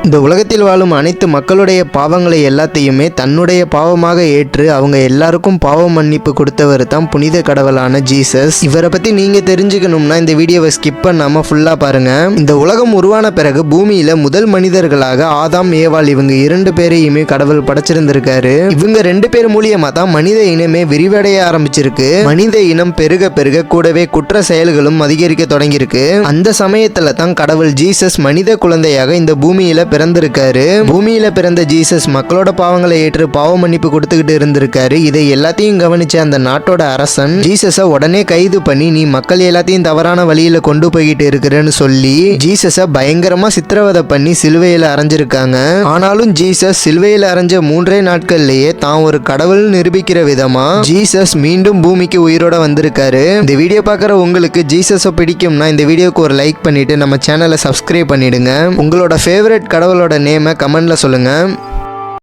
இந்த உலகத்தில் வாழும் அனைத்து மக்களுடைய பாவங்களை எல்லாத்தையுமே தன்னுடைய பாவமாக ஏற்று அவங்க எல்லாருக்கும் பாவ மன்னிப்பு கொடுத்தவர் தான் புனித கடவுளான ஜீசஸ். இவரை பத்தி நீங்க தெரிஞ்சுக்கணும்னா இந்த வீடியோவை ஸ்கிப் பண்ணாம ஃபுல்லா பாருங்க. இந்த உலகம் உருவான பிறகு பூமியில முதல் மனிதர்களாக ஆதாம் ஏவாள் இவங்க 2 பேரையுமே கடவுள் படைச்சிருந்திருக்காரு. இவங்க 2 பேர் மூலியமா தான் மனித இனமே விரிவடைய ஆரம்பிச்சிருக்கு. மனித இனம் பெருக பெருக கூடவே குற்ற செயல்களும் அதிகரிக்க தொடங்கியிருக்கு. அந்த சமயத்துல தான் கடவுள் ஜீசஸ் மனித குழந்தையாக இந்த பூமியில பிறந்திருக்காரு. பூமியில பிறந்த ஜீசஸ் மக்களோட பாவங்களை ஏற்று பாவ மன்னிப்பு கொடுத்துக்கிட்டு இருந்திருக்காரு. இதை எல்லாத்தையும் கவனிச்ச அந்த நாட்டோட அரசன் ஜீசஸ உடனே கைது பண்ணி நீ மக்கள் எல்லாத்தையும் தவறான வழியில கொண்டு போய்கிட்டு இருக்கிறேன்னு சொல்லி ஜீசஸ பயங்கரமா சித்திரவதை பண்ணி சிலுவையில அரைஞ்சிருக்காங்க. ஆனாலும் ஜீசஸ் சிலுவையில அரைஞ்ச 3 நாட்கள்லயே தான் ஒரு கடவுள் நிரூபிக்கிற விதமா ஜீசஸ் மீண்டும் பூமிக்கு உயிரோட வந்திருக்காரு. இந்த வீடியோ பார்க்குற உங்களுக்கு ஜீசஸை பிடிக்கும்னா இந்த வீடியோக்கு ஒரு லைக் பண்ணிட்டு நம்ம சேனலை சப்ஸ்கிரைப் பண்ணிடுங்க. உங்களோட ஃபேவரட் கடவுளோட நேமை கமெண்ட்ல சொல்லுங்க.